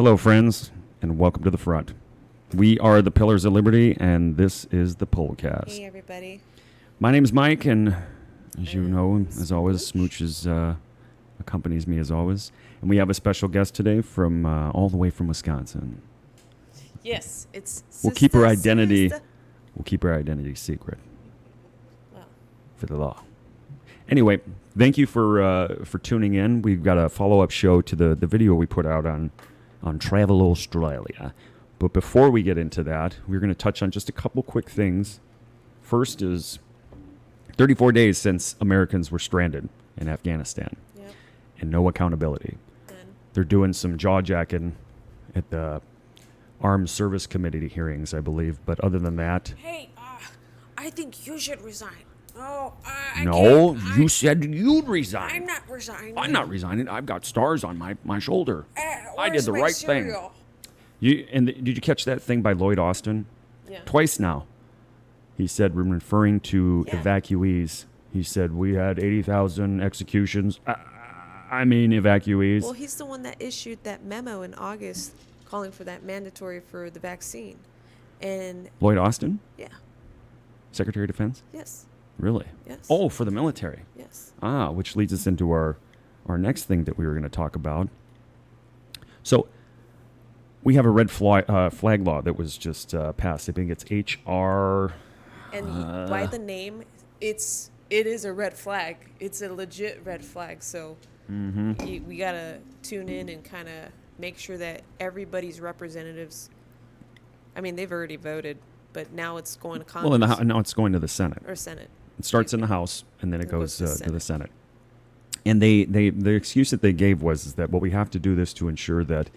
Hello, friends, and welcome to the front. We are the Pillars of Liberty, and this is the POLCAST. Hey, everybody. My name's Mike, and as you And know, as always, Smooch accompanies me as always. And we have a special guest today from all the way from Wisconsin. Yes, it's We'll keep her sister. identity secret Well, for the law. Anyway, thank you for tuning in. We've got a follow-up show to the video we put out on Travel Australia. But before we get into that, we're going to touch on just a couple quick things. First is 34 days since Americans were stranded in Afghanistan, yep. and no accountability. Done. They're doing some jaw-jacking at the Armed Service Committee hearings, I believe. But other than that... Hey, I think you should resign. Oh, No, you said you'd resign. I'm not resigning. I'm not resigning. I've got stars on my shoulder. I did the my right cereal? thing. Did you catch that thing by Lloyd Austin? Yeah. Twice now. He said, when referring to Yeah. evacuees, he said, we had 80,000 executions. I mean evacuees. Well, he's the one that issued that memo in August calling for that mandatory for the vaccine. And, Lloyd Austin? yeah, Secretary of Defense? yes, Really? yes. Oh, for the military. Yes. Which leads us into our next thing that we were going to talk about. So we have a red flag law that was just passed. I think it's H.R. And by the name, it is a red flag. It's a legit red flag. So we got to tune in and kind of make sure that everybody's representatives, I mean, they've already voted, but now it's going to Congress. Well, now it's going to the Senate. Or Senate. It starts in the House, and then it goes to to the Senate. And the excuse that they gave was that, well, we have to do this to ensure that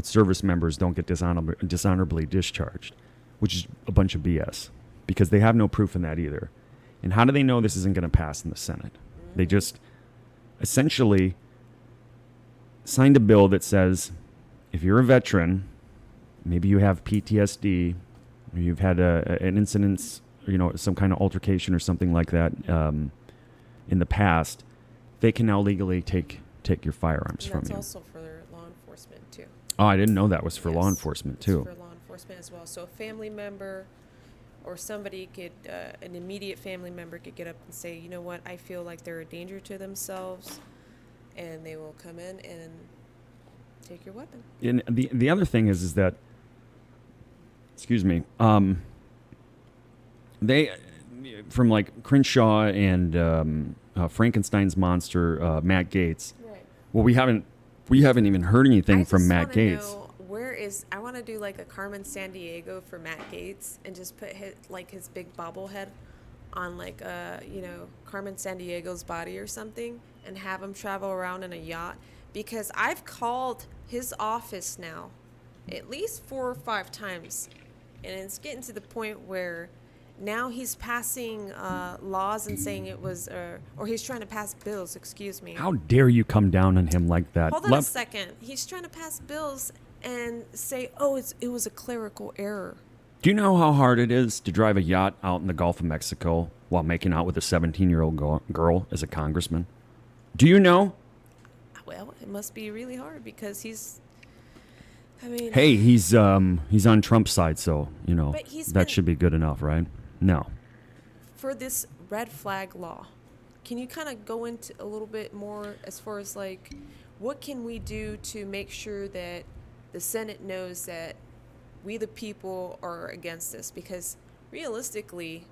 service members don't get dishonorably discharged, which is a bunch of BS, because they have no proof in that either. And how do they know this isn't going to pass in the Senate? They just essentially signed a bill that says, if you're a veteran, maybe you have PTSD, or you've had an incident, some kind of altercation or something like that in the past, they can now legally take your firearms from you. That's also for law enforcement, too. Oh, I didn't know that was for law Yes, enforcement, it's too. for law enforcement as well. So a family member or somebody could, an immediate family member could get up and say, you know what, I feel like they're a danger to themselves, and they will come in and take your weapon. And the other thing is that, excuse me, they, from like Crenshaw and Frankenstein's monster, Matt Gaetz. Right. Well, we haven't even heard anything from Matt Gaetz. I want to do like a Carmen Sandiego for Matt Gaetz and just put his big bobblehead on like Carmen Sandiego's body or something and have him travel around in a yacht, because I've called his office now at least 4 or 5 times, and it's getting to the point where now he's passing laws and saying it was, or he's trying to pass bills, excuse me. How dare you come down on him like that? Hold on a second. He's trying to pass bills and say, it was a clerical error. Do you know how hard it is to drive a yacht out in the Gulf of Mexico while making out with a 17-year-old girl as a congressman? Do you know? Well, it must be really hard because he's on Trump's side, so, that should be good enough, right? No. For this red flag law, can you kind of go into a little bit more as far as like, what can we do to make sure that the Senate knows that we the people are against this? Because realistically,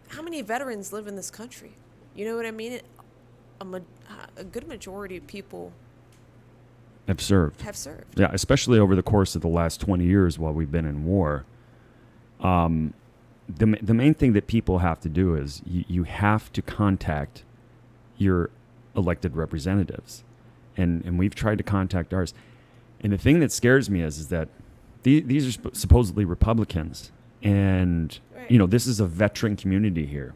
how many veterans live in this country? You know what I mean? A good majority of people have served. Yeah, especially over the course of the last 20 years while we've been in war. The main thing that people have to do is you have to contact your elected representatives. And we've tried to contact ours. And the thing that scares me is that these are supposedly Republicans. And, right. This is a veteran community here.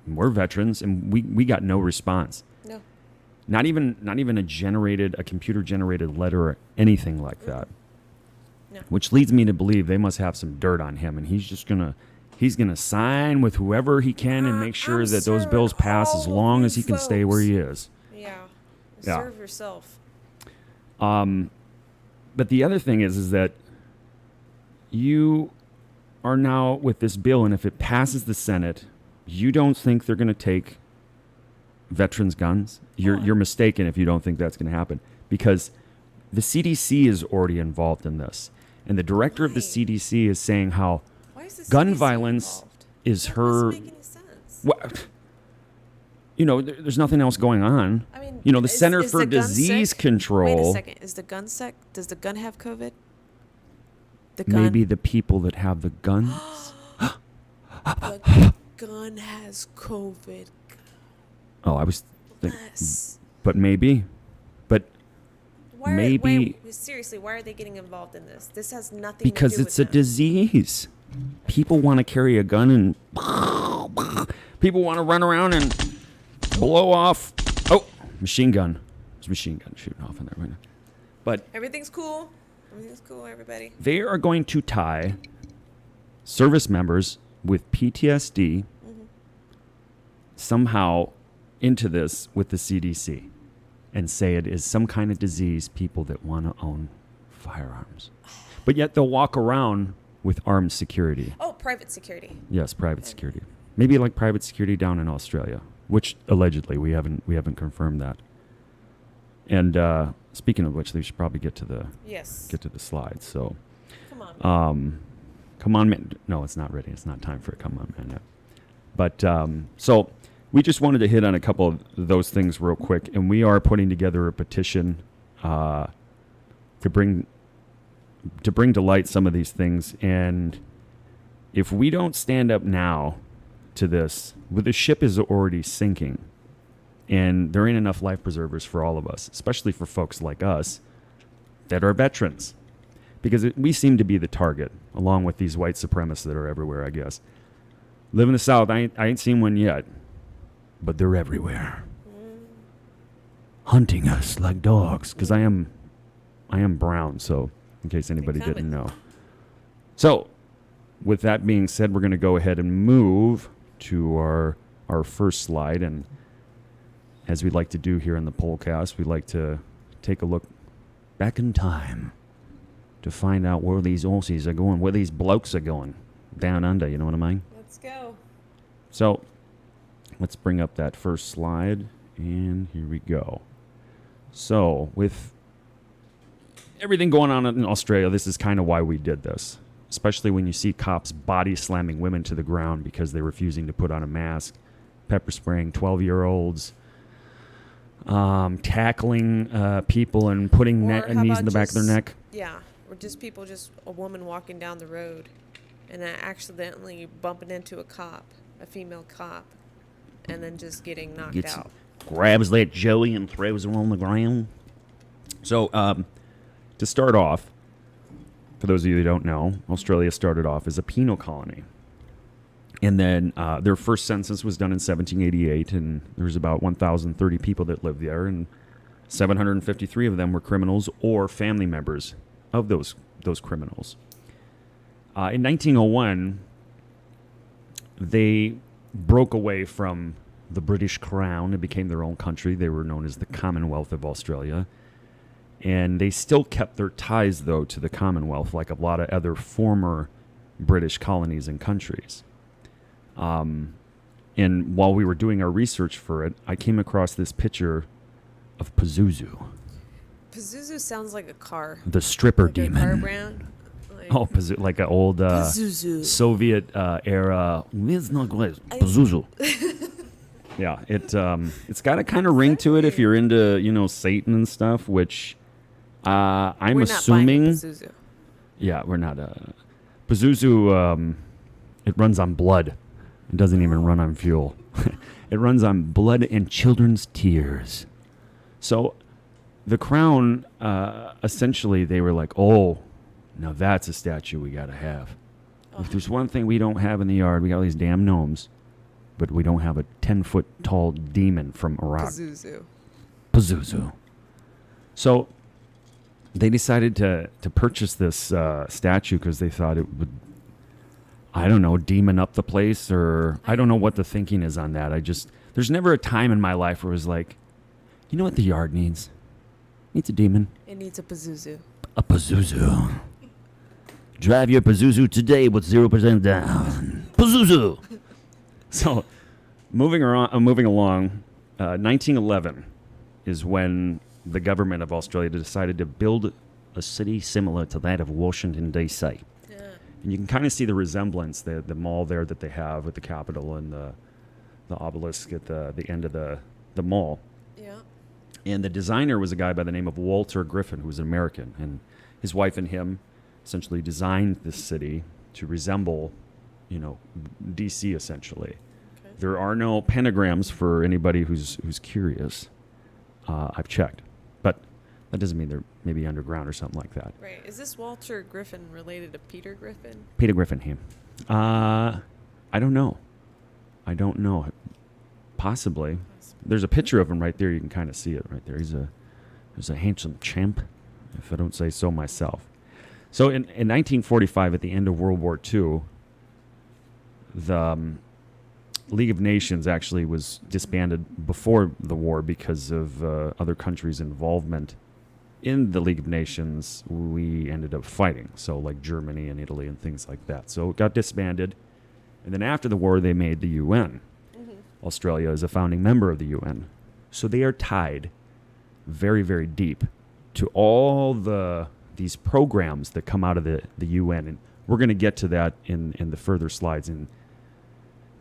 We're veterans, and we got no response. No. Not even a computer-generated letter or anything like that. No. Which leads me to believe they must have some dirt on him, and he's gonna sign with whoever he can and make sure that those bills pass as long as he can stay where he is. Yeah. Yeah. Serve yourself. But the other thing is that you are now with this bill, and if it passes the Senate, you don't think they're going to take veterans' guns? You're mistaken if you don't think that's going to happen, because the CDC is already involved in this, and the director of the CDC is saying how Why is the gun CDC violence involved? is That her. doesn't make any sense. What? You know, there's nothing else going on. I mean, You know, the is- Center is for the gun Disease sick? Control. Wait a second. Is the gun sick? Does the gun have COVID? The gun. Maybe the people that have the guns. The gun has COVID. Oh, I was thinking, Yes. but maybe. But Why maybe seriously, why are they getting involved in this? This has nothing because to do it's a with them. disease. People want to carry a gun and people want to run around and blow off. Oh, machine gun. There's a machine gun shooting off in there right now. But Everything's cool. Everything's cool, everybody. they are going to tie service members with PTSD somehow into this with the CDC and say it is some kind of disease, people that want to own firearms. But yet they'll walk around with armed security. Oh, private security. Yes, private security. Maybe like private security down in Australia, which allegedly we haven't confirmed that. And speaking of which, they should probably get to the Yes. slides. So, Come on. come on, man. No, it's not ready. It's not time for it. Come on, man. Yet. But so we just wanted to hit on a couple of those things real quick, and we are putting together a petition to bring to light some of these things. And if we don't stand up now to this, well, the ship is already sinking, and there ain't enough life preservers for all of us, especially for folks like us that are veterans, because we seem to be the target, along with these white supremacists that are everywhere, I guess. Live in the South, I ain't seen one yet, but they're everywhere, hunting us like dogs, because I am brown, so in case anybody coming. didn't know. So, with that being said, we're going to go ahead and move to our first slide, and as we like to do here in the POLCAST, we like to take a look back in time to find out where these Aussies are going, where these blokes are going, down under, you know what I mean? Let's go. So, let's bring up that first slide, and here we go. So, with everything going on in Australia, this is kind of why we did this, especially when you see cops body slamming women to the ground because they're refusing to put on a mask, pepper spraying 12-year-olds, tackling people and putting Or how knees in the about back of their just- neck. Yeah. Or just a woman walking down the road and accidentally bumping into a female cop, and then just getting knocked Gets- out. Grabs that Joey and throws her on the ground. So, to start off, for those of you who don't know, Australia started off as a penal colony. And then their first census was done in 1788, and there was about 1,030 people that lived there, and 753 of them were criminals or family members of those criminals. In 1901, they broke away from the British Crown and became their own country. They were known as the Commonwealth of Australia. And they still kept their ties, though, to the Commonwealth, like a lot of other former British colonies and countries. And while we were doing our research for it, I came across this picture of Pazuzu, Pazuzu sounds like a car. the stripper Like a car demon. brand. Like, Oh, like an old Pazuzu. Soviet era. Pazuzu. Yeah, it's got a kind of ring to it if you're into Satan and stuff, which I'm We're assuming. not buying a Pazuzu. Yeah, we're not. Pazuzu, it runs on blood. It doesn't even run on fuel. It runs on blood and children's tears. So the Crown, essentially, they were like, oh, now that's a statue we got to have. If there's one thing we don't have in the yard, we got all these damn gnomes, but we don't have a 10-foot tall demon from Iraq. Pazuzu. So they decided to purchase this statue because they thought it would, I don't know, demon up the place, or I don't know what the thinking is on that. There's never a time in my life where it was like, you know what the yard needs? Needs a demon. It needs a Pazuzu. A Pazuzu. Drive your Pazuzu today with 0% down. Pazuzu. So, moving along, 1911 is when the government of Australia decided to build a city similar to that of Washington, D.C. Yeah. And you can kind of see the resemblance, the mall there that they have with the Capitol and the obelisk at the end of the mall. Yeah. And the designer was a guy by the name of Walter Griffin, who was an American. And his wife and him essentially designed this city to resemble, D.C. essentially. Okay. There are no pentagrams for anybody who's curious. I've checked. But that doesn't mean they're maybe underground or something like that. Right. Is this Walter Griffin related to Peter Griffin? Peter Griffin, him. I don't know. Possibly. There's a picture of him right there. You can kind of see it right there. He's a handsome chimp, if I don't say so myself. So in 1945, at the end of World War II, the League of Nations actually was disbanded before the war because of other countries' involvement in the League of Nations. We ended up fighting, so like Germany and Italy and things like that. So it got disbanded, and then after the war, they made the UN. Australia is a founding member of the UN. So they are tied very, very deep to all these programs that come out of the UN. And we're going to get to that in the further slides. And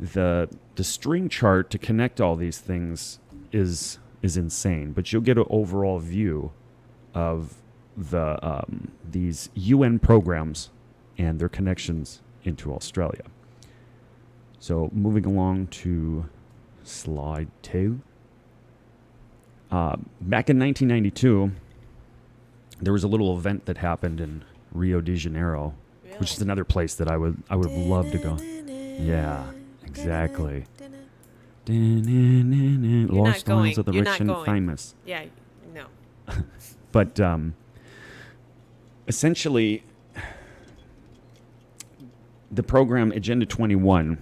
the string chart to connect all these things is insane. But you'll get an overall view of these UN programs and their connections into Australia. So moving along to slide 2. Back in 1992, there was a little event that happened in Rio de Janeiro, which is another place that I would love to go. Yeah, exactly. Lost Lands of the Rich and Famous. Yeah, no. But essentially, the program Agenda 21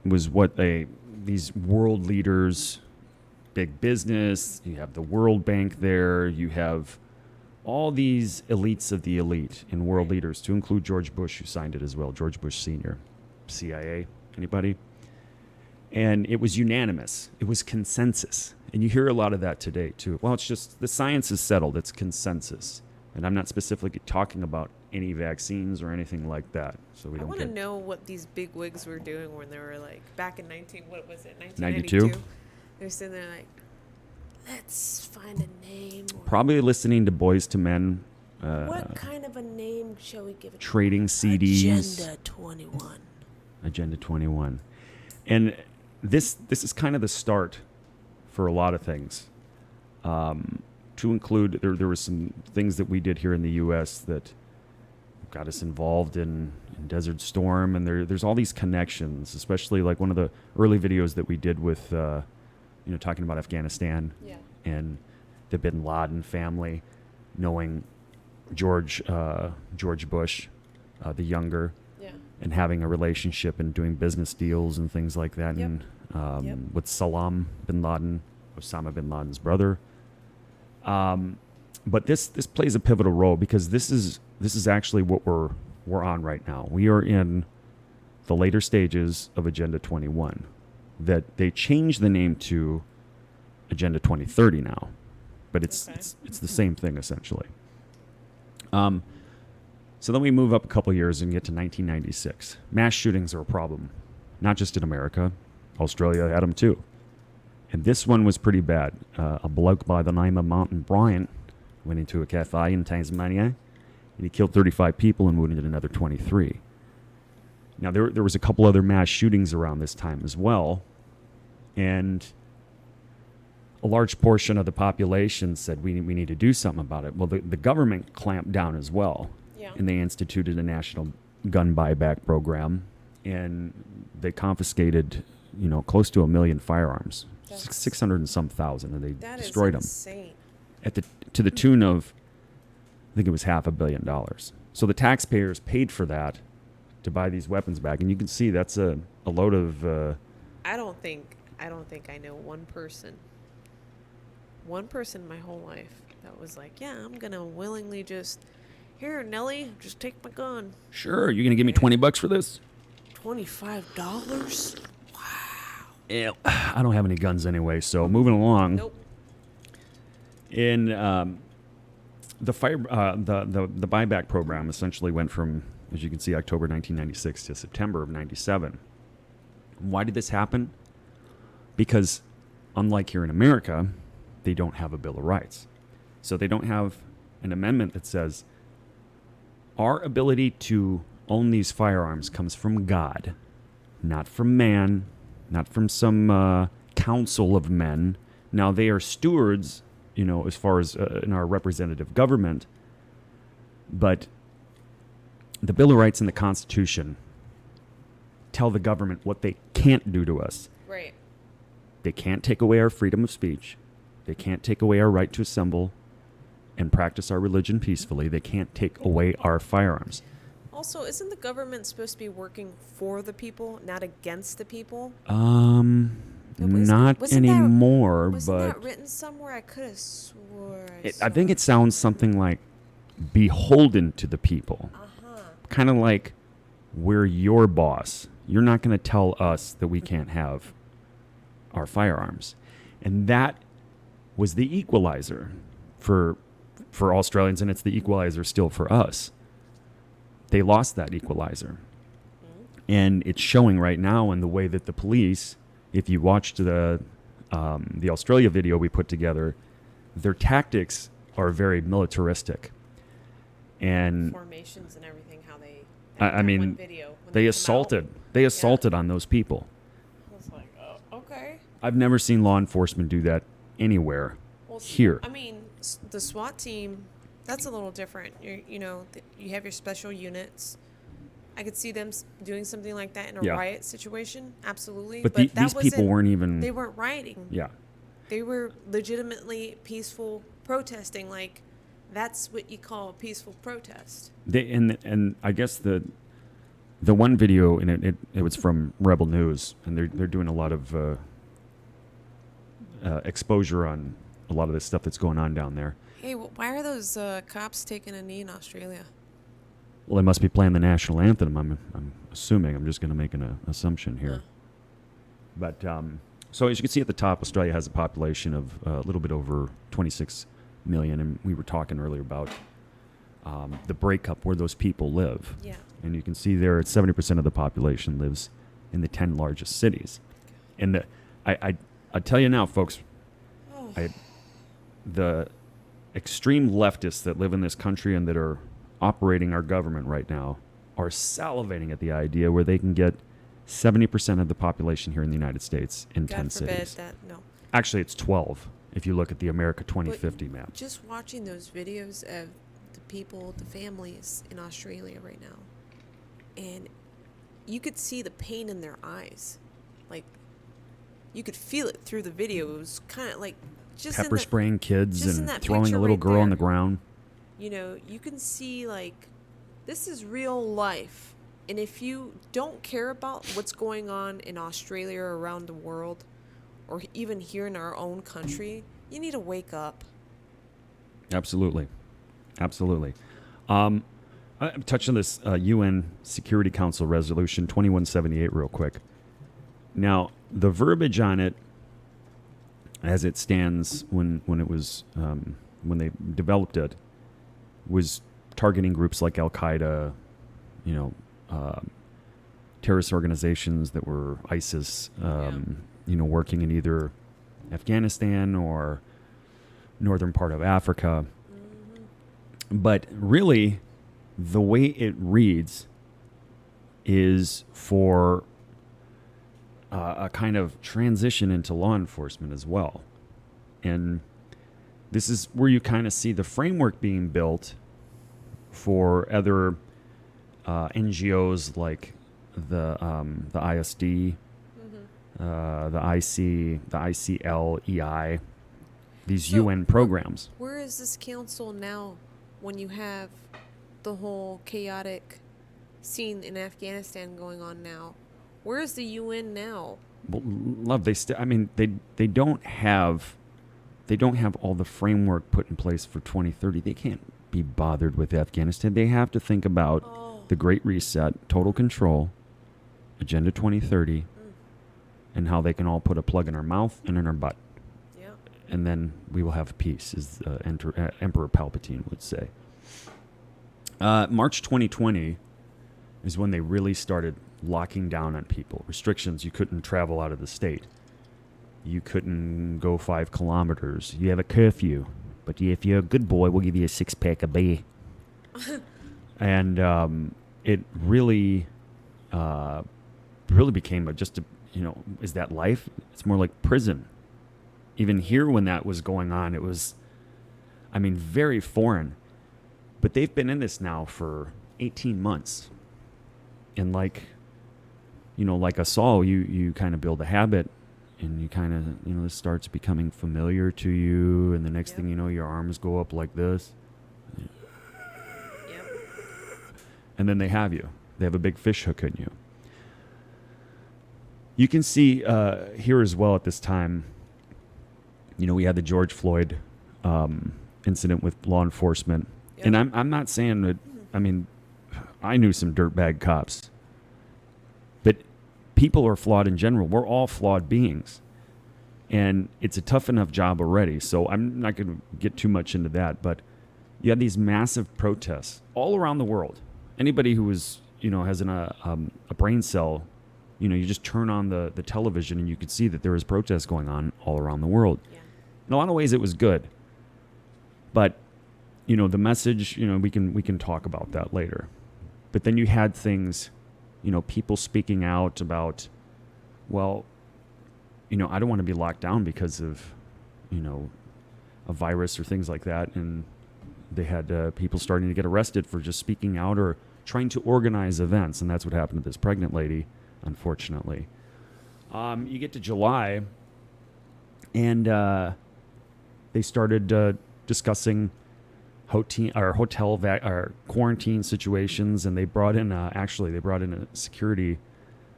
was what these world leaders, big business, you have the World Bank there, you have all these elites of the elite and world leaders, to include George Bush, who signed it as well, George Bush Sr., CIA, anybody? And it was unanimous. It was consensus. And you hear a lot of that today, too. Well, it's just the science is settled. It's consensus. And I'm not specifically talking about any vaccines or anything like that. So we I don't want to get... know what these big wigs were doing when they were like back in 1992? 92? They're sitting there like, let's find a name. Probably listening to Boys to Men. What kind of a name shall we give it? Trading CDs. Agenda 21. Agenda 21. And this is kind of the start for a lot of things. To include, there were some things that we did here in the U.S. that got us involved in Desert Storm, and there's all these connections, especially like one of the early videos that we did with, talking about Afghanistan and the Bin Laden family, knowing George Bush, the younger, and having a relationship and doing business deals and things like that, and with Salam Bin Laden, Osama Bin Laden's brother. But this plays a pivotal role because this is actually what we're on right now. We are in the later stages of Agenda 21. That they changed the name to Agenda 2030 now, but it's the same thing essentially. So then we move up a couple years and get to 1996. Mass shootings are a problem, not just in America. Australia had them too. And this one was pretty bad. A bloke by the name of Martin Bryant went into a cafe in Tasmania, and he killed 35 people and wounded another 23. Now, there was a couple other mass shootings around this time as well, and a large portion of the population said we need to do something about it. Well, the government clamped down as well, and they instituted a national gun buyback program, and they confiscated, close to 1 million firearms. 600 and some thousand, and they destroyed them to the tune of, I think it was $500 million. So the taxpayers paid for that to buy these weapons back, and you can see that's a load of. I don't think I know one person in my whole life that was like, yeah, I'm gonna willingly just, here, Nelly, just take my gun. Sure, you're gonna give me $20 for this? $25? Yeah, I don't have any guns anyway. So moving along. Nope. In the buyback program essentially went from, as you can see, October 1996 to September of 97. Why did this happen? Because unlike here in America, they don't have a Bill of Rights. So they don't have an amendment that says our ability to own these firearms comes from God, not from man, not from some council of men. Now, they are stewards, as far as in our representative government, but the Bill of Rights and the Constitution tell the government what they can't do to us. Right. They can't take away our freedom of speech. They can't take away our right to assemble and practice our religion peacefully. They can't take away our firearms. Also, isn't the government supposed to be working for the people, not against the people? Not anymore, wasn't but that written somewhere? I could have swore. I think it sounds something like beholden to the people. Kind of like we're your boss. You're not going to tell us that we can't have our firearms. And that was the equalizer for Australians, and it's the equalizer still for us. They lost that equalizer. And it's showing right now in the way that the police, if you watched the Australia video we put together, their tactics are very militaristic. And formations and everything, how they I mean, one video, they assaulted on those people. I was like, oh, okay. I've never seen law enforcement do that anywhere here. I mean, the SWAT team, that's a little different. You have your special units. I could see them doing something like that in a riot situation, absolutely. But these people weren't even... They weren't rioting. Yeah. They were legitimately peaceful protesting, like that's what you call a peaceful protest. And I guess the one video, and it was from Rebel News, and they're doing a lot of exposure on a lot of this stuff that's going on down there. Hey, why are those cops taking a knee in Australia? Well, they must be playing the national anthem. I'm assuming. I'm just going to make an assumption here. But so as you can see at the top, Australia has a population of a little bit over 26 million, and we were talking earlier about the breakup where those people live. Yeah. And you can see there, 70% of the population lives in the 10 largest cities. And I tell you now, folks, the extreme leftists that live in this country and that are operating our government right now are salivating at the idea where they can get 70% of the population here in the United States in 10 cities. No. Actually, it's 12 if you look at the America 2050 map. Just watching those videos of the people, the families in Australia right now, and you could see the pain in their eyes. Like, you could feel it through the video. It was kind of like just pepper spraying kids and throwing a little right girl there on the ground. You can see, like, this is real life. And if you don't care about what's going on in Australia or around the world, or even here in our own country, you need to wake up. Absolutely. I'm touching this UN Security Council Resolution 2178 real quick. Now, the verbiage on it, as it stands when it was when they developed it, was targeting groups like Al Qaeda, terrorist organizations that were ISIS, working in either Afghanistan or northern part of Africa. Mm-hmm. But really, the way it reads is for a kind of transition into law enforcement as well. And this is where you kind of see the framework being built for other NGOs like the ISD, the IC, the ICLEI, these UN programs. Where is this council now when you have the whole chaotic scene in Afghanistan going on now? Where is the UN now? Well, love, they don't have they don't have all the framework put in place for 2030. They can't be bothered with Afghanistan. They have to think about the Great Reset, total control, Agenda 2030, and how they can all put a plug in our mouth and in our butt. Yeah. And then we will have peace, as Emperor Palpatine would say. March 2020 is when they really started locking down on people. Restrictions, you couldn't travel out of the state. You couldn't go 5 kilometers. You have a curfew. But if you're a good boy, we'll give you a 6-pack of beer. And it really became is that life? It's more like prison. Even here when that was going on, it was, very foreign. But they've been in this now for 18 months. And like us all, you kind of build a habit. And you kind of, this starts becoming familiar to you. And the next thing you know, your arms go up like this. Yep. And then they have you. They have a big fish hook in you. You can see here as well at this time, we had the George Floyd incident with law enforcement. Yep. And I'm not saying that, I knew some dirtbag cops. But people are flawed in general. We're all flawed beings. And it's a tough enough job already. So I'm not going to get too much into that. But you have these massive protests all around the world. Anybody who is, has a brain cell, you just turn on the television and you could see that there is protests going on all around the world. Yeah. In a lot of ways, it was good. But, the message, we can talk about that later. But then you had things, people speaking out about, well, I don't want to be locked down because of, a virus or things like that. And they had people starting to get arrested for just speaking out or trying to organize events. And that's what happened to this pregnant lady, unfortunately. You get to July, and they started discussing hotel quarantine situations, and they brought in a security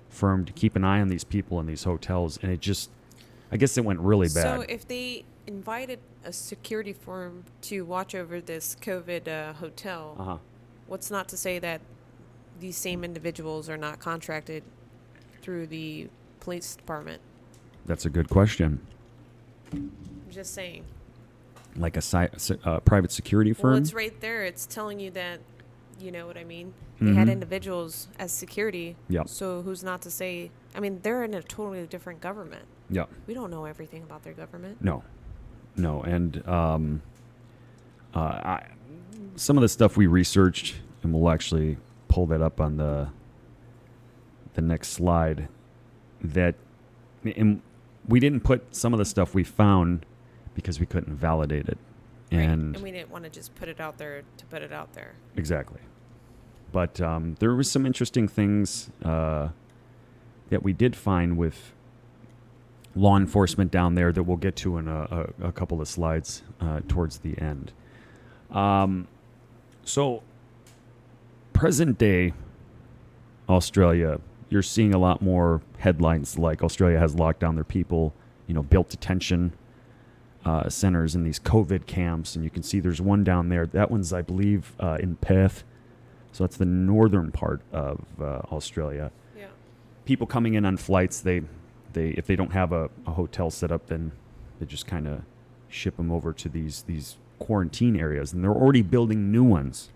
firm to keep an eye on these people in these hotels, and I guess it went really bad. So if they invited a security firm to watch over this COVID hotel, what's not to say that these same individuals are not contracted through the police department? That's a good question. I'm just saying. Like a private security firm? Well, it's right there. It's telling you that, you know what I mean? They had individuals as security. Yeah. So who's not to say? They're in a totally different government. Yeah. We don't know everything about their government. No. And some of the stuff we researched, and we'll actually pull that up on the next slide, and we didn't put some of the stuff we found because we couldn't validate it. And we didn't want to just put it out there to put it out there. Exactly. But there was some interesting things that we did find with law enforcement down there that we'll get to in a couple of slides towards the end. So present day Australia, you're seeing a lot more headlines like Australia has locked down their people, built detention centers in these COVID camps. And you can see there's one down there. That one's, I believe, in Perth. So that's the northern part of Australia. Yeah. People coming in on flights, they if they don't have a hotel set up, then they just kind of ship them over to these quarantine areas. And they're already building new ones,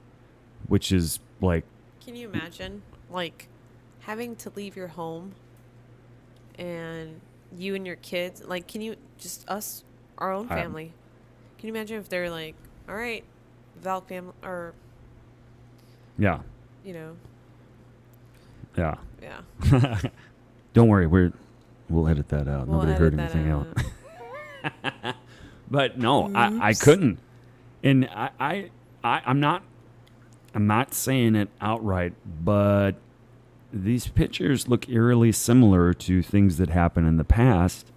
which is like... Can you imagine, having to leave your home and you and your kids, can you, just us, our own family, can you imagine if they're like, all right, Val family, or... Yeah. Yeah. Yeah. Don't worry, we'll edit that out. Nobody heard anything out. But no, I couldn't. And I'm not saying it outright, but these pictures look eerily similar to things that happened in the past.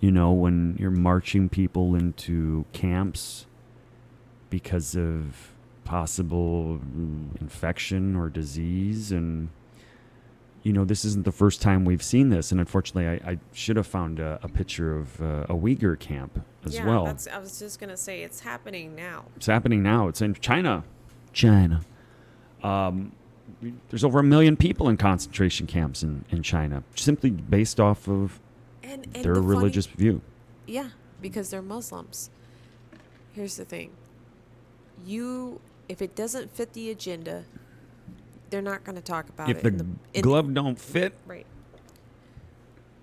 When you're marching people into camps because of possible infection or disease, and this isn't the first time we've seen this. And unfortunately, I should have found a picture of a Uyghur camp as well. I was just going to say, it's happening now. It's happening now. It's in China. China. There's over 1 million people in concentration camps in China, simply based off of And their the religious view. Yeah, because they're Muslims. Here's the thing. If it doesn't fit the agenda, they're not going to talk about If it. the glove don't fit, Right.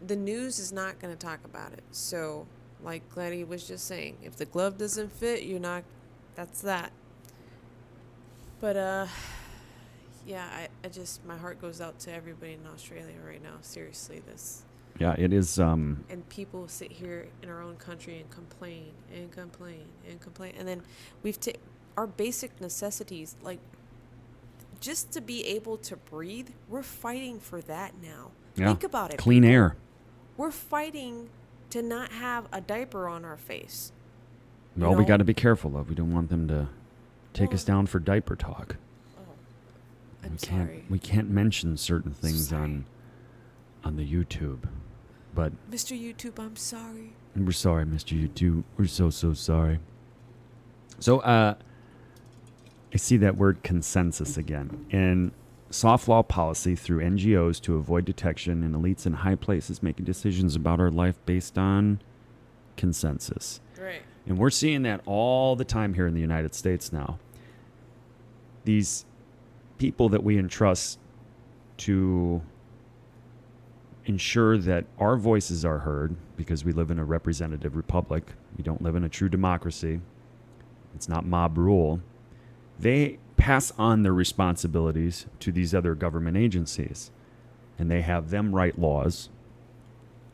The news is not going to talk about it. So, like Gladys was just saying, if the glove doesn't fit, that's that. But, yeah, I just, my heart goes out to everybody in Australia right now. Seriously, yeah, it is. And people sit here in our own country and complain and complain and complain. And then our basic necessities, like just to be able to breathe, we're fighting for that now. Yeah. Think about it. Clean air. We're fighting to not have a diaper on our face. Well, we got to be careful of. We don't want them to take us down for diaper talk. Oh, I'm sorry. We can't mention certain things Sorry. on the YouTube. But Mr. YouTube, I'm sorry. we're sorry, Mr. YouTube. We're so sorry. So, I see that word consensus again. In soft law policy through NGOs to avoid detection and elites in high places making decisions about our life based on consensus. Right. And we're seeing that all the time here in the United States now. These people that we entrust to ensure that our voices are heard, because we live in a representative republic. We don't live in a true democracy. It's not mob rule. They pass on their responsibilities to these other government agencies, and they have them write laws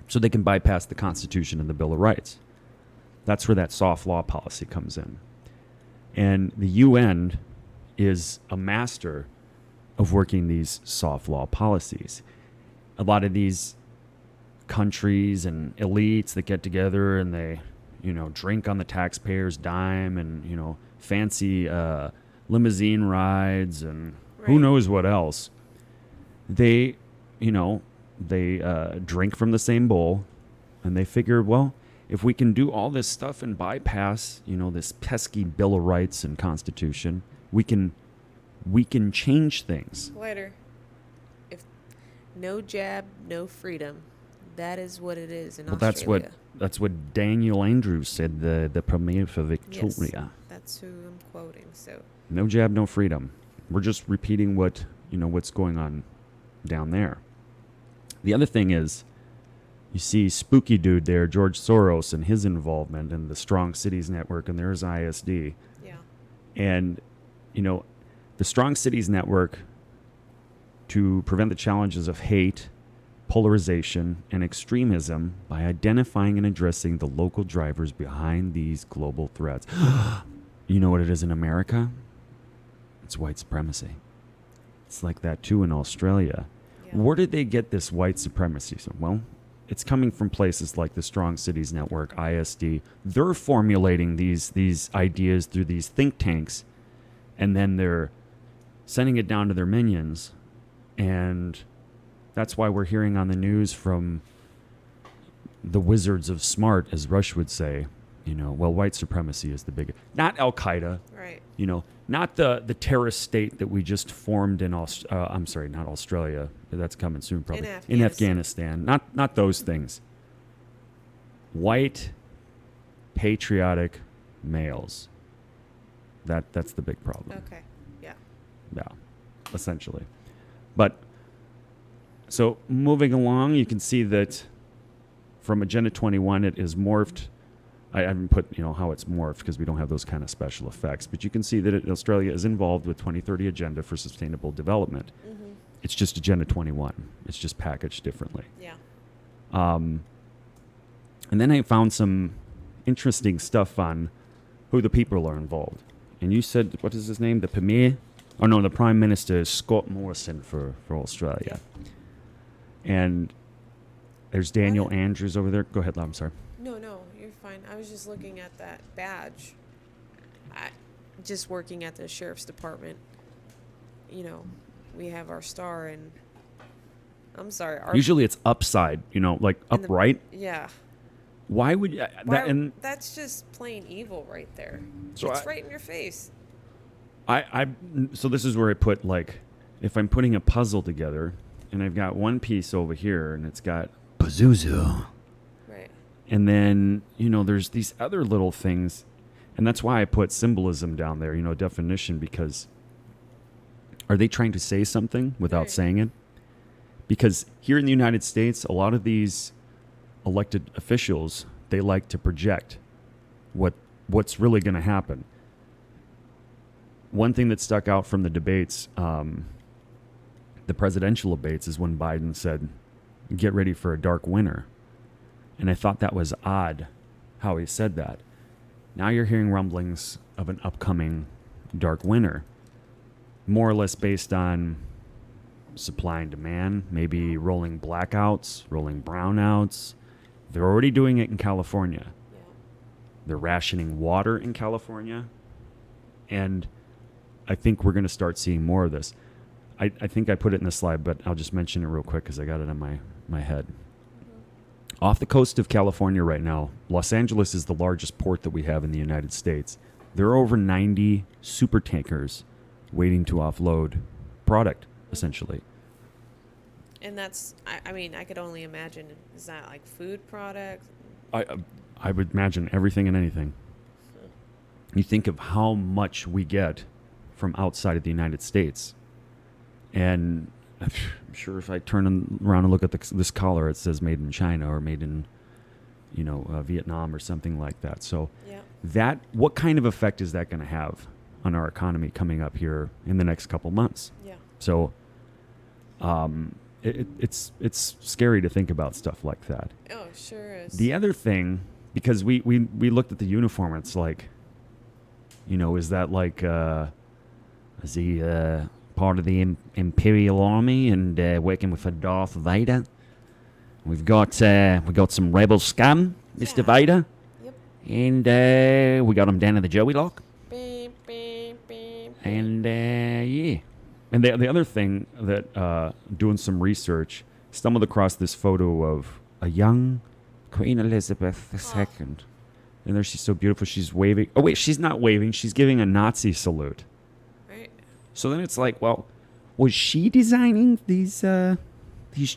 so they can bypass the Constitution and the Bill of Rights. That's where that soft law policy comes in. And the UN is a master of working these soft law policies. A lot of these countries and elites that get together and they, drink on the taxpayers' dime and, fancy limousine rides and who knows what else. They, drink from the same bowl, and they figure, well, if we can do all this stuff and bypass, this pesky Bill of Rights and Constitution, we can change things. Later. If no jab, no freedom. That is what it is in Australia. That's what Daniel Andrews said, the Premier for Victoria. Yes, that's who I'm quoting. So no jab, no freedom. We're just repeating what's going on down there. The other thing is, you see spooky dude there, George Soros, and his involvement in the Strong Cities Network, and there's ISD. yeah. And, the Strong Cities Network, to prevent the challenges of hate, polarization, and extremism by identifying and addressing the local drivers behind these global threats. You know what it is in America? It's white supremacy. It's like that too in Australia. Yeah. Where did they get this white supremacy? Well, it's coming from places like the Strong Cities Network, ISD. They're formulating these ideas through these think tanks, and then they're sending it down to their minions. And that's why we're hearing on the news from the wizards of smart, as Rush would say, white supremacy is the big, not Al-Qaeda, Right. not the terrorist state that we just formed in not Australia, that's coming soon probably. In Afghanistan. Not those things. White, patriotic males. That's the big problem. Okay. Yeah. Yeah, essentially. But so moving along, you can see that from Agenda 21, it is morphed. I haven't put how it's morphed because we don't have those kind of special effects. But you can see that Australia is involved with 2030 Agenda for Sustainable Development. Mm-hmm. It's just Agenda 21. It's just packaged differently. Yeah. And then I found some interesting stuff on who the people are involved. And you said, what is his name? The Premier? Oh, no, the Prime Minister is Scott Morrison for Australia. Yeah. And there's Daniel Andrews over there. Go ahead, Lau, I'm sorry. No, you're fine. I was just looking at that badge. Just working at the sheriff's department. We have our star, and I'm sorry. Usually it's upside, like in the- upright. Yeah. Why would that? That's just plain evil right there. So It's right in your face. So this is where I put, like, if I'm putting a puzzle together, and I've got one piece over here, and it's got Pazuzu, Right. and then there's these other little things, and that's why I put symbolism down there, definition, because are they trying to say something without Right. saying it? Because here in the United States, a lot of these elected officials, they like to project what's really going to happen. One thing that stuck out from the debates, the presidential debates, is when Biden said, "Get ready for a dark winter." And I thought that was odd how he said that. Now you're hearing rumblings of an upcoming dark winter, more or less based on supply and demand, maybe rolling blackouts, rolling brownouts. They're already doing it in California. Yeah. They're rationing water in California. And I think we're going to start seeing more of this. I think I put it in the slide, but I'll just mention it real quick because I got it in my head. Off the coast of California right now, Los Angeles is the largest port that we have in the United States. There are over 90 super tankers waiting to offload product, essentially. And that's, I mean, I could only imagine, is that like food products? I would imagine everything and anything. You think of how much we get from outside of the United States. And I'm sure if I turn around and look at this collar, it says made in China or made in, Vietnam or something like that. So Yeah. what kind of effect is that going to have on our economy coming up here in the next couple months? Yeah. So it's scary to think about stuff like that. Oh, it sure is. The other thing, because we looked at the uniform, it's like, is that like, is he part of the Imperial Army and working with a Darth Vader? We've got some rebel scum, Mr. Yeah. Vader. Yep. And we got him down at the Joey Lock. Beep, beep, beep. And yeah. And the other thing that, doing some research, stumbled across this photo of a young Queen Elizabeth II. And there she's so beautiful. She's waving. Oh, wait, she's not waving. She's giving a Nazi salute. Right. So then it's like, well, was she designing these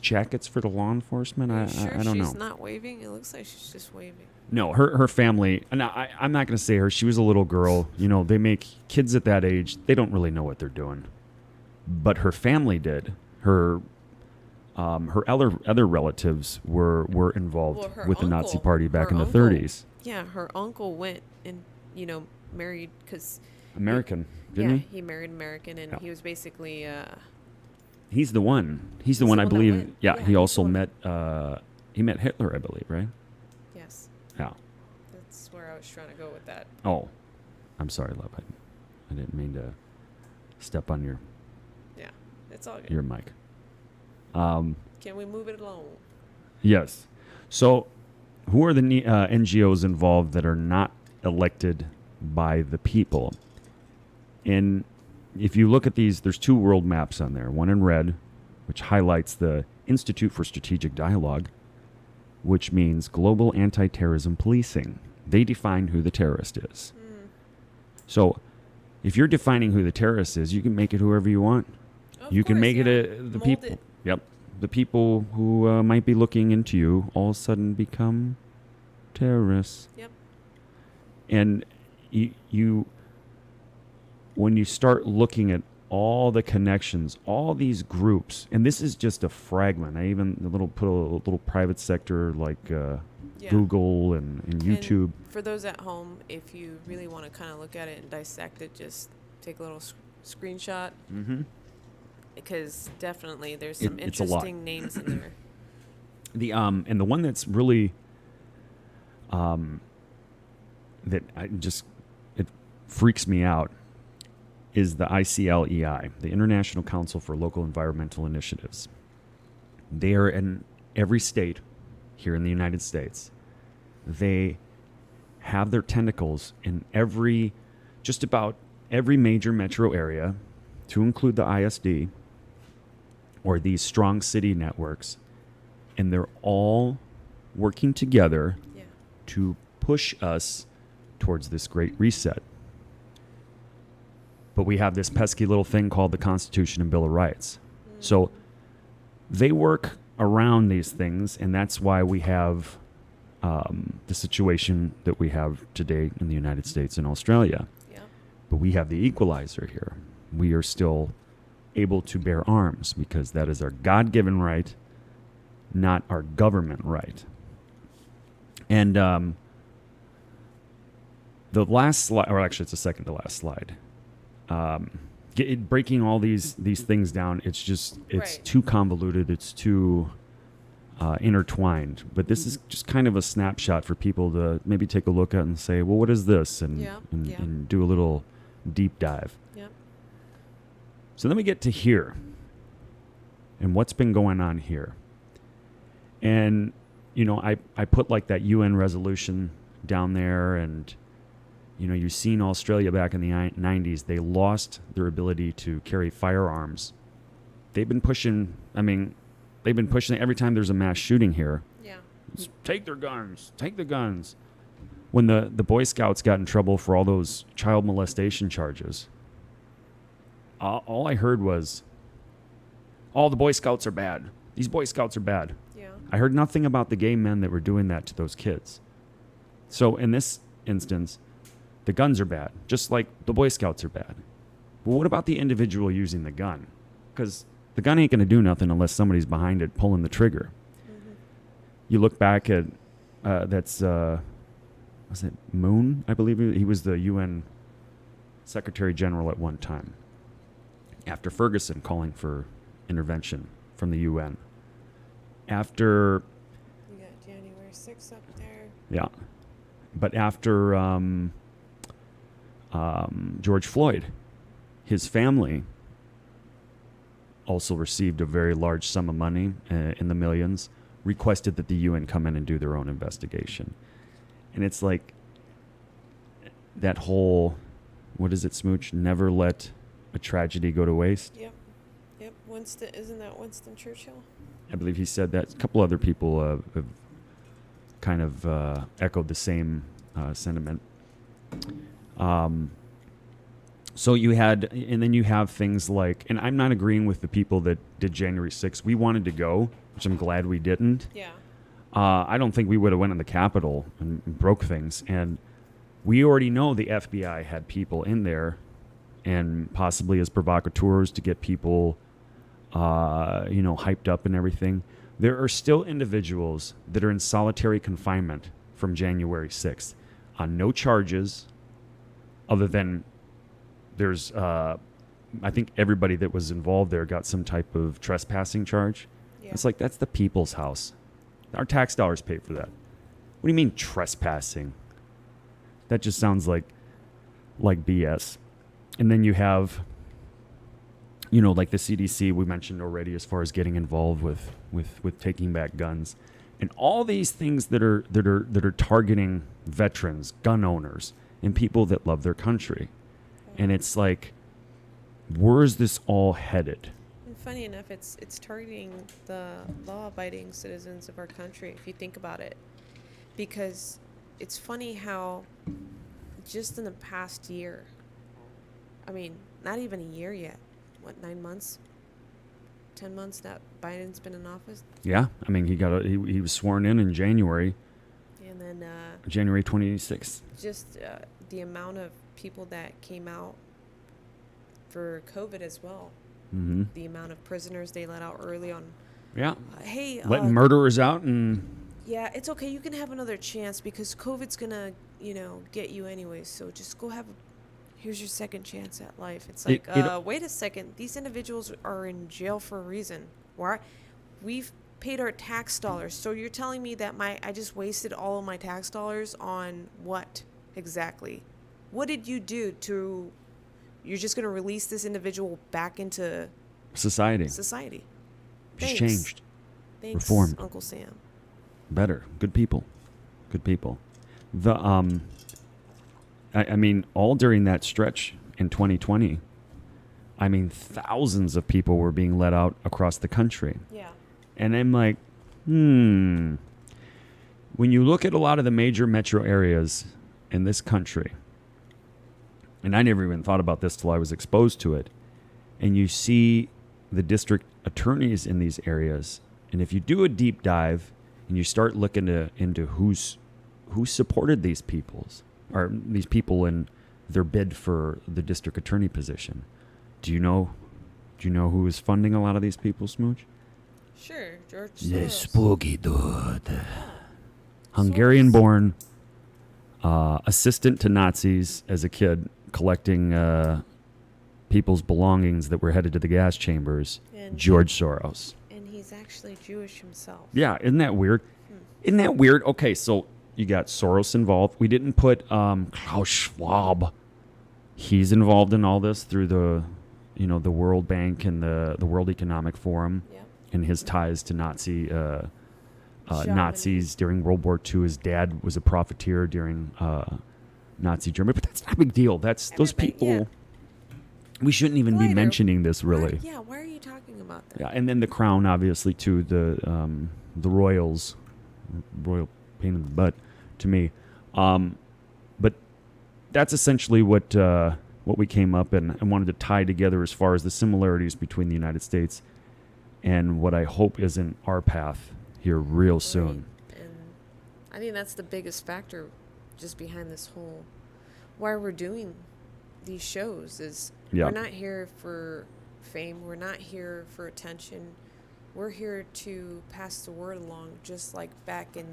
jackets for the law enforcement? Are you sure I don't know. she's not waving? It looks like she's just waving. No, her family. Now, I'm not going to say her. She was a little girl. They make kids at that age. They don't really know what they're doing. But her family did. Her other relatives were involved Well, with the Nazi Party back in the uncle- 30s. Yeah, her uncle went and, married because... American, didn't he married American, and he was basically... He's the one. He's the the one I one that believe. went. Yeah, Yeah, he he's also the one. met. He met Hitler, I believe, right? Yes. Yeah. That's where I was trying to go with that. Oh, I'm sorry, love. I didn't mean to step on your Yeah, it's all good. your mic. Can we move it along? Yes. So, who are the NGOs involved that are not elected by the people? And if you look at these, there's two world maps on there. One in red, which highlights the Institute for Strategic Dialogue, which means Global Anti-Terrorism Policing. They define who the terrorist is. So, if you're defining who the terrorist is, you can make it whoever you want. You can make it the Mold people. it. Yep. The people who might be looking into you all of a sudden become terrorists. Yep. And you when you start looking at all the connections, all these groups, and this is just a fragment. I even put a little private sector like Yeah. Google and YouTube. And for those at home, if you really want to kind of look at it and dissect it, just take a little screenshot. Mm-hmm. Because definitely there's some It's a lot. interesting names in there. And the one that's really that it freaks me out is the ICLEI, the International Council for Local Environmental Initiatives. They are in every state here in the United States. They have their tentacles in just about every major metro area, to include the ISD. or these strong city networks, and they're all working together Yeah. to push us towards this great reset. But we have this pesky little thing called the Constitution and Bill of Rights. So they work around these things, and that's why we have the situation that we have today in the United States and Australia. Yeah. But we have the equalizer here. We are still able to bear arms because that is our God-given right, not our government right. And the last slide, or actually it's the second to last slide, breaking all these things down, it's Right. too convoluted, it's too intertwined. But this is just kind of a snapshot for people to maybe take a look at and say, well, what is this? And, Yeah, and, yeah. and do a little deep dive. Yeah. So then we get to here and what's been going on here. And, you know, I put like that UN resolution down there, and, you know, you've seen Australia back in the 90s. They lost their ability to carry firearms. They've been pushing every time there's a mass shooting here. Yeah. Take their guns. Take the guns. When the Boy Scouts got in trouble for all those child molestation charges, all I heard was, all the Boy Scouts are bad. These Boy Scouts are bad. Yeah. I heard nothing about the gay men that were doing that to those kids. So in this instance, the guns are bad, just like the Boy Scouts are bad. But what about the individual using the gun? Because the gun ain't going to do nothing unless somebody's behind it pulling the trigger. Mm-hmm. You look back at, was it Moon? I believe he was the UN Secretary General at one time, after Ferguson calling for intervention from the UN. After... You got January 6th up there. Yeah. But after George Floyd, his family also received a very large sum of money in the millions, requested that the UN come in and do their own investigation. And it's like that whole, what is it, Smooch? Never let a tragedy go to waste. Yep. Yep. Isn't that Winston Churchill? I believe he said that. A couple other people have kind of echoed the same sentiment. So you had, and then you have things like, and I'm not agreeing with the people that did January 6th. We wanted to go, which I'm glad we didn't. Yeah. I don't think we would have went in the Capitol and broke things. And we already know the FBI had people in there, and possibly as provocateurs to get people, hyped up and everything. There are still individuals that are in solitary confinement from January 6th on no charges other than there's, I think everybody that was involved there got some type of trespassing charge. Yeah. It's like, that's the people's house. Our tax dollars pay for that. What do you mean trespassing? That just sounds like BS. And then you have, like the CDC we mentioned already, as far as getting involved with taking back guns, and all these things that are targeting veterans, gun owners, and people that love their country. And it's like, where is this all headed? And funny enough, it's targeting the law-abiding citizens of our country, if you think about it. Because it's funny how just in the past year, I mean, not even a year yet, 9 months? 10 months that Biden's been in office? Yeah, I mean, he was sworn in January. And then January 26th. just the amount of people that came out for COVID as well. Mm-hmm. The amount of prisoners they let out early on. Yeah. Hey, Letting murderers out and... yeah, it's okay. You can have another chance because COVID's gonna, get you anyways. So just go here's your second chance at life. It's like, wait a second. These individuals are in jail for a reason. Why? We've paid our tax dollars. So you're telling me that I just wasted all of my tax dollars on what exactly? What did you do you're just gonna release this individual back into society. Just Thanks. Changed. Thanks, Reformed. Uncle Sam. Better. Good people. The I mean, all during that stretch in 2020, I mean, thousands of people were being let out across the country. Yeah. And I'm like, when you look at a lot of the major metro areas in this country, and I never even thought about this till I was exposed to it, and you see the district attorneys in these areas, and if you do a deep dive and you start looking into who supported these people in their bid for the district attorney position, do you know who is funding a lot of these people, Smooch? Sure, George The Soros. spooky dude. Hungarian-born assistant to Nazis as a kid, collecting people's belongings that were headed to the gas chambers, And- George Soros. And he's actually Jewish himself. Yeah, isn't that weird? Isn't that weird? Okay, so you got Soros involved. We didn't put Klaus Schwab. He's involved in all this through the World Bank and the World Economic Forum, Yep. and his ties to Nazis Germany. during World War II. His dad was a profiteer during Nazi Germany, but that's not a big deal. That's those Everybody- people. yeah. We shouldn't even be Glider. mentioning this, really. Why are you talking about that? Yeah, and then the crown, obviously, too. The royals, royal pain in the butt to me. But that's essentially what we came up and wanted to tie together as far as the similarities between the United States and what I hope isn't our path here real soon. Right. And I think that's the biggest factor just behind this whole why we're doing these shows is Yeah. we're not here for fame, we're not here for attention. We're here to pass the word along, just like back in,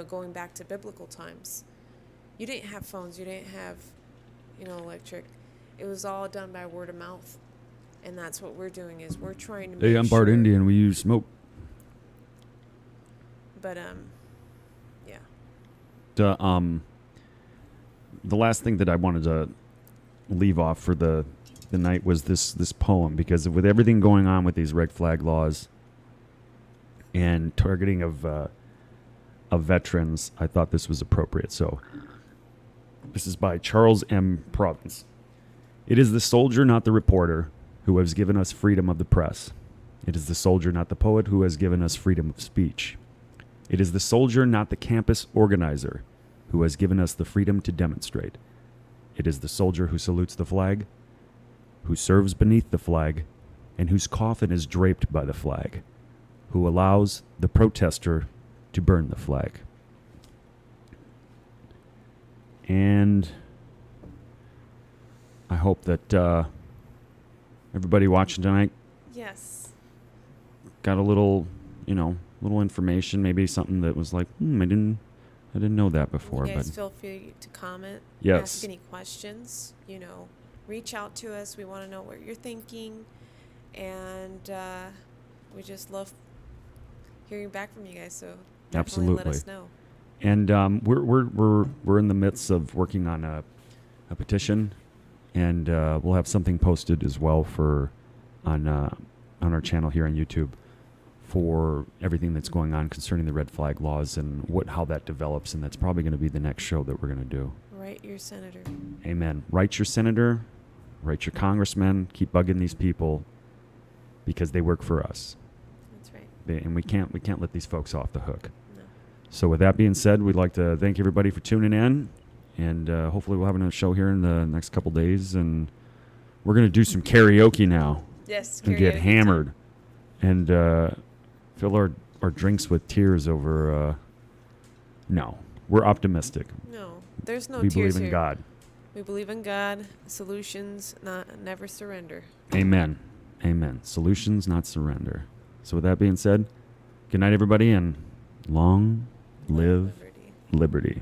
going back to biblical times. You didn't have phones, you didn't have, electric. It was all done by word of mouth. And that's what we're doing is we're trying to Hey, make I'm part sure- Indian. We use smoke. But yeah. The last thing that I wanted to leave off for the night was this poem, because with everything going on with these red flag laws and targeting of veterans, I thought this was appropriate. So this is by Charles M. Province. It is the soldier, not the reporter, who has given us freedom of the press. It is the soldier, not the poet, who has given us freedom of speech. It is the soldier, not the campus organizer, who has given us the freedom to demonstrate. It is the soldier who salutes the flag, who serves beneath the flag, and whose coffin is draped by the flag, who allows the protester to burn the flag. And I hope that everybody watching tonight Yes. got a little information, maybe something that was like, I didn't know that before. You guys But feel free to comment, Yes. ask any questions, reach out to us. We want to know what you're thinking. And we just love hearing back from you guys. So definitely let us know. And we're in the midst of working on a petition, and we'll have something posted as well on our channel here on YouTube for everything that's going on concerning the red flag laws and how that develops. And that's probably going to be the next show that we're going to do. Write your senator. Amen. Write your senator, write your congressman. Keep bugging these people because they work for us, That's right. and we can't let these folks off the hook. No. So with that being said, we'd like to thank everybody for tuning in, and hopefully we'll have another show here in the next couple days, and we're going to do some karaoke now Yes. and get karaoke hammered and fill our drinks with tears over no, we're optimistic. time. No, there's no We tears believe in here. God. We believe in God. Solutions, never surrender. Amen. Amen. Solutions, not surrender. So with that being said, good night, everybody, and long live Liberty. liberty.